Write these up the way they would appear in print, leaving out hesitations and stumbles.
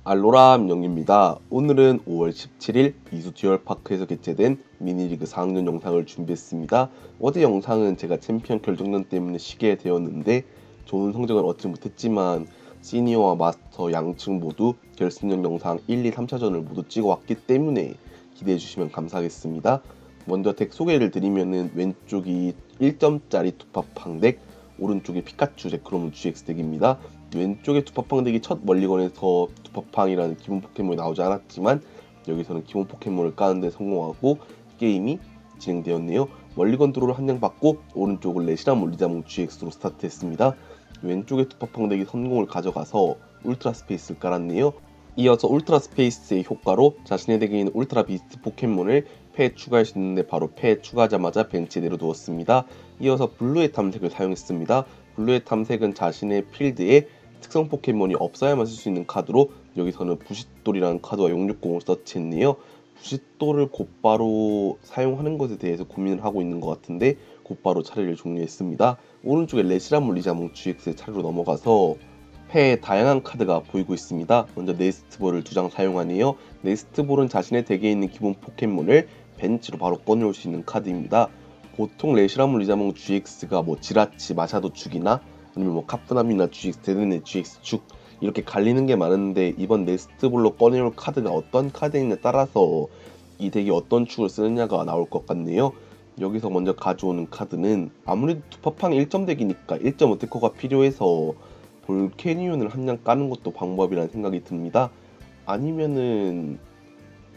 알로라 영입니다. 오늘은 5월 17일 이수 듀얼파크에서 개최된 미니리그 4학년 영상을 준비했습니다. 어제 영상은 제가 챔피언 결정전 때문에 쉬게 되었는데 좋은 성적은 얻지 못했지만 시니어와 마스터 양측 모두 결승전 영상 1, 2, 3차전을 모두 찍어왔기 때문에 기대해주시면 감사하겠습니다. 먼저 덱 소개를 드리면은 왼쪽이 1점짜리 투파팡 덱, 오른쪽이 피카츄 제크로무 GX 덱입니다. 왼쪽의 투파팡 덱이 첫 멀리건에서 투파팡이라는 기본 포켓몬이 나오지 않았지만 여기서는 기본 포켓몬을 까는데 성공하고 게임이 진행되었네요. 멀리건 드로를 한 장 받고 오른쪽을 레시라몰 리자몽 GX로 스타트했습니다. 왼쪽의 투파팡 덱이 성공을 가져가서 울트라 스페이스를 깔았네요. 이어서 울트라 스페이스의 효과로 자신의 덱에 있는 울트라 비스트 포켓몬을 패에 추가할 수 있는데 바로 패에 추가하자마자 벤치에 내려두었습니다. 이어서 블루의 탐색을 사용했습니다. 블루의 탐색은 자신의 필드에 특성 포켓몬이 없어야만 쓸 수 있는 카드로 여기서는 부싯돌이라는 카드와 660을 서치했네요. 부싯돌을 곧바로 사용하는 것에 대해서 고민을 하고 있는 것 같은데 곧바로 차례를 종료했습니다. 오른쪽에 레시라몰 리자몽 GX의 차례로 넘어가서 패에 다양한 카드가 보이고 있습니다. 먼저 네스트볼을 2장 사용하네요. 네스트볼은 자신의 덱에 있는 기본 포켓몬을 벤치로 바로 꺼내올 수 있는 카드입니다. 보통 레시라몰 리자몽 GX가 지라치, 마샤도 축이나 아니면 카프나미나 GX, 데드네 GX 축 이렇게 갈리는 게 많은데 이번 네스트볼로 꺼내올 카드가 어떤 카드냐에 따라서 이 덱이 어떤 축을 쓰느냐가 나올 것 같네요. 여기서 먼저 가져오는 카드는 아무래도 투파팡 1점 덱이니까 1점 어테커가 필요해서 볼케니온을 한 장 까는 것도 방법이라는 생각이 듭니다. 아니면은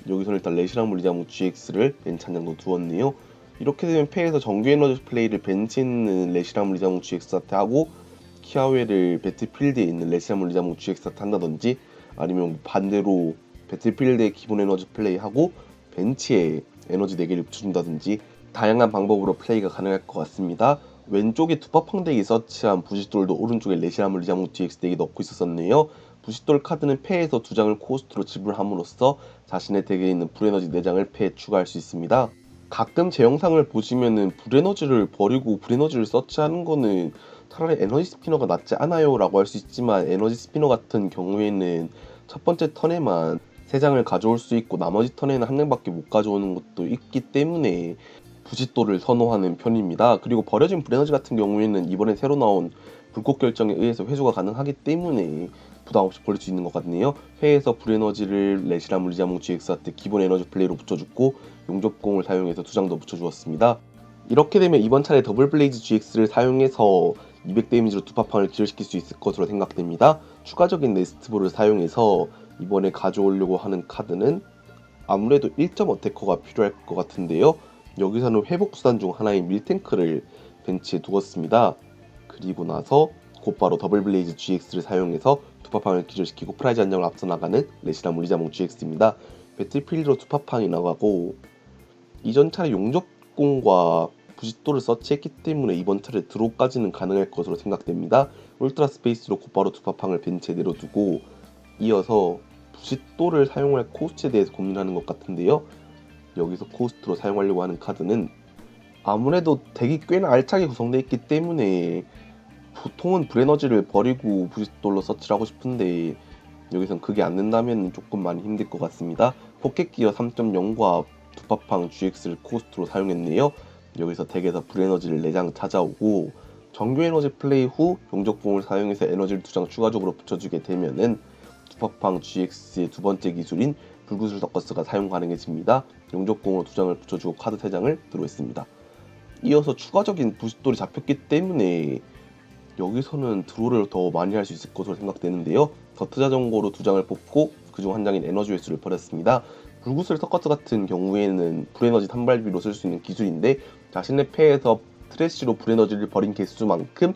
여기서는 일단 레시라몰 리자몽 GX를 벤치 한 장도 두었네요. 이렇게 되면 패에서 정규 에너지 플레이를 벤치에 있는 레시라몰 리자몽 GX한테 하고 키아웨를 배틀필드에 있는 레시라몰 리자몽 GX한테 한다든지 아니면 반대로 배틀필드에 기본 에너지 플레이하고 벤치에 에너지 4개를 붙여준다든지 다양한 방법으로 플레이가 가능할 것 같습니다. 왼쪽에 투파팡 덱이 서치한 부싯돌도 오른쪽에 레시라몰 리자몽 GX 덱이 넣고 있었네요. 부싯돌 카드는 패에서 2장을 코스트로 지불함으로써 자신의 덱에 있는 불에너지 4장을 패에 추가할 수 있습니다. 가끔 제 영상을 보시면은 불에너지를 버리고 불에너지를 서치하는 거는 차라리 에너지 스피너가 낫지 않아요 라고 할 수 있지만 에너지 스피너 같은 경우에는 첫 번째 턴에만 3장을 가져올 수 있고 나머지 턴에는 1장밖에 못 가져오는 것도 있기 때문에 부싯돌을 선호하는 편입니다. 그리고 버려진 불에너지 같은 경우에는 이번에 새로 나온 불꽃 결정에 의해서 회수가 가능하기 때문에 부담 없이 버릴 수 있는 것 같네요. 회에서 불에너지를 레시라몰 리자몽 GX한테 기본 에너지 플레이로 붙여줬고 용접공을 사용해서 2장 더 붙여주었습니다. 이렇게 되면 이번 차례 더블 블레이즈 GX를 사용해서 200 데미지로 투파팡을 기절시킬 수 있을 것으로 생각됩니다. 추가적인 네스트볼을 사용해서 이번에 가져오려고 하는 카드는 아무래도 1점 어테커가 필요할 것 같은데요. 여기서는 회복 수단 중 하나인 밀탱크를 벤치에 두었습니다. 그리고 나서 곧바로 더블 블레이즈 GX를 사용해서 투파팡을 기절시키고 프라이즈 한 장을 앞서 나가는 레시라몰 리자몽 GX입니다. 배틀필드로 투파팡이 나가고 이전 차례 용접공과 부싯돌을 서치했기 때문에 이번 차례 드롭까지는 가능할 것으로 생각됩니다. 울트라 스페이스로 곧바로 투파팡을 벤치에 내려두고 이어서 부싯돌을 사용할 코스트에 대해서 고민하는 것 같은데요. 여기서 코스트로 사용하려고 하는 카드는 아무래도 덱이 꽤나 알차게 구성되어 있기 때문에 보통은 불에너지를 버리고 부싯돌로 서치를 하고 싶은데 여기선 그게 안 된다면 조금 많이 힘들 것 같습니다. 포켓기어 3.0과 투파팡 GX를 코스트로 사용했네요. 여기서 덱에서 불에너지를 4장 찾아오고 정규 에너지 플레이 후 용접공을 사용해서 에너지를 2장 추가적으로 붙여주게 되면은 투파팡 GX의 두 번째 기술인 불구슬 서커스가 사용 가능해집니다. 용접공으로 2장을 붙여주고 카드 3장을 들어있습니다. 이어서 추가적인 부싯돌이 잡혔기 때문에 여기서는 드로를 더 많이 할 수 있을 것으로 생각되는데요. 더트 자전거로 2장을 뽑고 그중 한 장인 에너지 회수를 버렸습니다. 불구슬 서커스 같은 경우에는 불에너지 탄발비로 쓸 수 있는 기술인데 자신의 패에서 트래쉬로 불에너지를 버린 개수만큼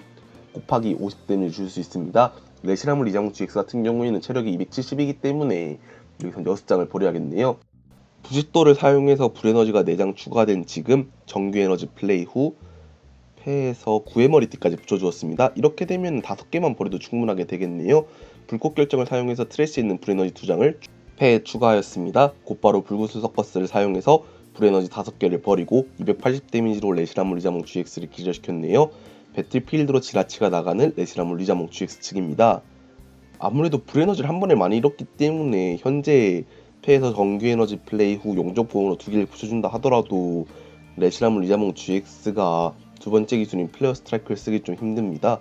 곱하기 50데미를 줄 수 있습니다. 레시라몰 리자몽 GX 같은 경우에는 체력이 270이기 때문에 여기선 6장을 버려야겠네요. 부싯돌을 사용해서 불에너지가 4장 추가된 지금 정규 에너지 플레이 후 패에서 9의 머리띠까지 붙여주었습니다. 이렇게 되면 5개만 버려도 충분하게 되겠네요. 불꽃 결정을 사용해서 트래쉬에 있는 불에너지 2장을 패에 추가하였습니다. 곧바로 불구슬 서커스를 사용해서 불에너지 5개를 버리고 280 데미지로 레시라몰 리자몽 GX를 기절시켰네요. 배틀필드로 지라치가 나가는 레시라몰 리자몽 GX 측입니다. 아무래도 불에너지를 한 번에 많이 잃었기 때문에 현재 패에서 정규 에너지 플레이 후 용접공으로 2개를 붙여준다 하더라도 레시라물 리자몽 GX가 두 번째 기술인 플레어 스트라이크를 쓰기 좀 힘듭니다.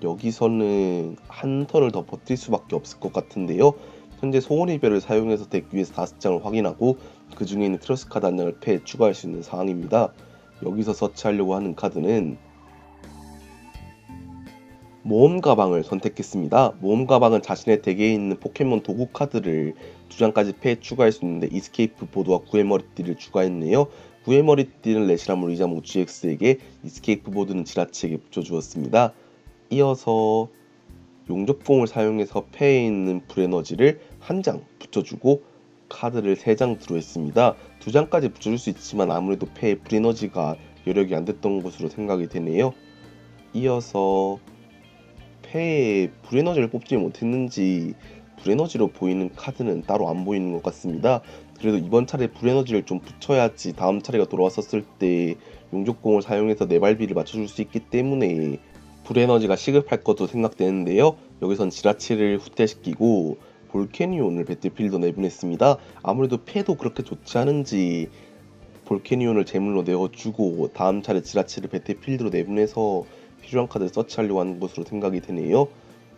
여기서는 한 턴을 더 버틸 수밖에 없을 것 같은데요. 현재 소원의 별을 사용해서 덱 위에서 5장을 확인하고 그 중에 있는 트러스 카드 한 장을 패에 추가할 수 있는 상황입니다. 여기서 서치하려고 하는 카드는 모험 가방을 선택했습니다. 모험 가방은 자신의 덱에 있는 포켓몬 도구 카드를 2장까지 패에 추가할 수 있는데 이스케이프 보드와 구의 머리띠를 추가했네요. 구의 머리띠는 레시라물 리자몽 GX에게, 이스케이프 보드는 지라치에게 붙여주었습니다. 이어서 용접봉을 사용해서 패에 있는 불에너지를 한 장 붙여주고 카드를 3장 드로했습니다. 2장까지 붙여줄 수 있지만 아무래도 패에 불에너지가 여력이 안 됐던 것으로 생각이 되네요. 이어서 패에 불에너지를 뽑지 못했는지 불에너지로 보이는 카드는 따로 안 보이는 것 같습니다. 그래도 이번 차례 불에너지를 좀 붙여야지 다음 차례가 돌아왔었을 때 용접공을 사용해서 네발비를 맞춰줄 수 있기 때문에 불에너지가 시급할 것도 생각되는데요. 여기선 지라치를 후퇴시키고 볼케니온을 배틀필드로 내보냈습니다. 아무래도 패도 그렇게 좋지 않은지 볼케니온을 제물로 내어주고 다음 차례 지라치를 배틀필드로 내보내서 필요한 카드를 서치하려고 하는 것으로 생각이 되네요.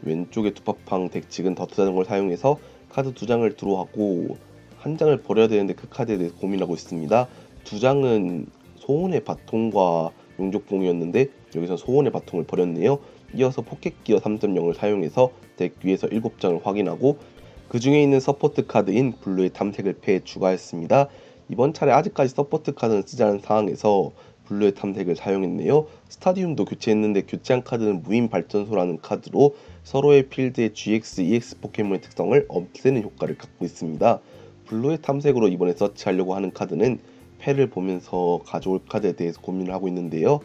왼쪽에 두파팡 덱측은 더트 자전거를 사용해서 카드 2장을 드로우하고 한 장을 버려야 되는데 그 카드에 대해서 고민하고 있습니다. 2장은 소원의 바통과 용접공이었는데 여기서 소원의 바통을 버렸네요. 이어서 포켓기어 3.0을 사용해서 덱 위에서 7장을 확인하고 그 중에 있는 서포트 카드인 블루의 탐색을 패에 추가했습니다. 이번 차례 아직까지 서포트 카드는 쓰지 않은 상황에서 블루의 탐색을 사용했네요. 스타디움도 교체했는데 교체한 카드는 무인 발전소라는 카드로 서로의 필드의 GX, EX 포켓몬의 특성을 없애는 효과를 갖고 있습니다. 블루의 탐색으로 이번에 서치하려고 하는 카드는 패를 보면서 가져올 카드에 대해서 고민을 하고 있는데요.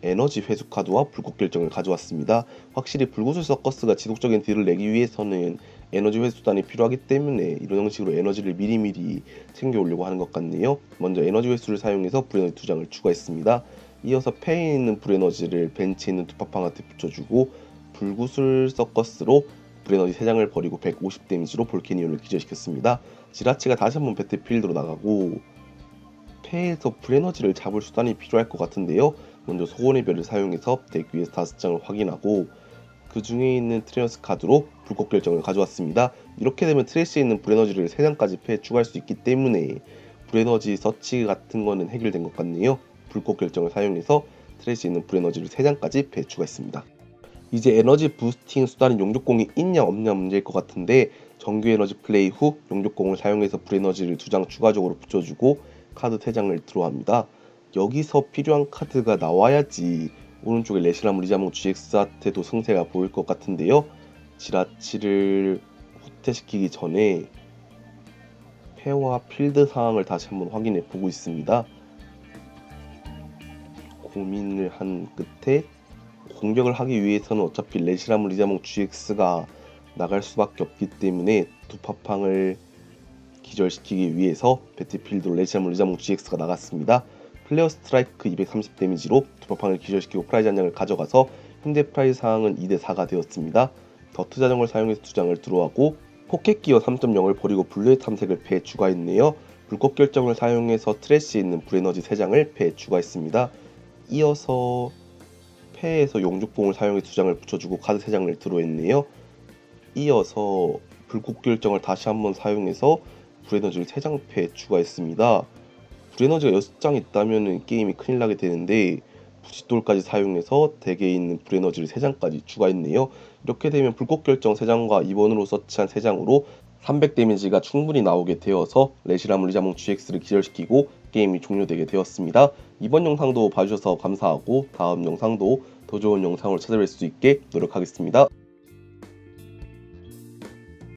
에너지 회수 카드와 불꽃 결정을 가져왔습니다. 확실히 불꽃을 서커스가 지속적인 딜을 내기 위해서는 에너지 회수단이 필요하기 때문에 이런 형식으로 에너지를 미리미리 챙겨오려고 하는 것 같네요. 먼저 에너지 회수를 사용해서 불에너지 2장을 추가했습니다. 이어서 패에 있는 불에너지를 벤치에 있는 두파팡한테 붙여주고 불구슬 서커스로 불에너지 3장을 버리고 150 데미지로 볼케니온을 기절시켰습니다. 지라치가 다시 한번 배틀필드로 나가고 패에서 불에너지를 잡을 수단이 필요할 것 같은데요. 먼저 소원의 별을 사용해서 덱 위에서 5장을 확인하고 그 중에 있는 트레너스 카드로 불꽃 결정을 가져왔습니다. 이렇게 되면 트래시에 있는 불에너지를 3장까지 패에 추가할 수 있기 때문에 불에너지 서치 같은 거는 해결된 것 같네요. 불꽃 결정을 사용해서 트래시에 있는 불에너지를 3장까지 패에 추가했습니다. 이제 에너지 부스팅 수단인 용접공이 있냐 없냐 문제일 것 같은데 정규 에너지 플레이 후 용접공을 사용해서 불에너지를 2장 추가적으로 붙여주고 카드 3장을 드로우합니다. 여기서 필요한 카드가 나와야지 오른쪽에 레시라물 리자몽 GX한테도 승세가 보일 것 같은데요. 지라치를 후퇴시키기 전에 패와 필드 상황을 다시 한번 확인해 보고 있습니다. 고민을 한 끝에 공격을 하기 위해서는 어차피 레시라물 리자몽 GX가 나갈 수밖에 없기 때문에 두파팡을 기절시키기 위해서 배틀필드로 레시라물 리자몽 GX가 나갔습니다. 플레어 스트라이크 230 데미지로 두파팡을 기절시키고 프라이즈 한 장을 가져가서 현재 프라이즈 상황은 2대4가 되었습니다. 더트 자전거를 사용해서 2장을 드로우하고 포켓기어 3.0을 버리고 블루의 탐색을 패에 추가했네요. 불꽃 결정을 사용해서 트래시에 있는 불에너지 3장을 패에 추가했습니다. 이어서 패에서 용접공을 사용해 2장을 붙여주고 카드 3장을 드로우했네요. 이어서 불꽃 결정을 다시 한번 사용해서 불에너지를 3장 패에 추가했습니다. 불에너지가 6장 있다면 게임이 큰일 나게 되는데 부싯돌까지 사용해서 덱에 있는 불에너지를 3장까지 추가했네요. 이렇게 되면 불꽃 결정 3장과 2번으로 서치한 3장으로 300 데미지가 충분히 나오게 되어서 레시라물 리자몽 GX를 기절시키고 게임이 종료되게 되었습니다. 이번 영상도 봐주셔서 감사하고 다음 영상도 더 좋은 영상으로 찾아뵐 수 있게 노력하겠습니다.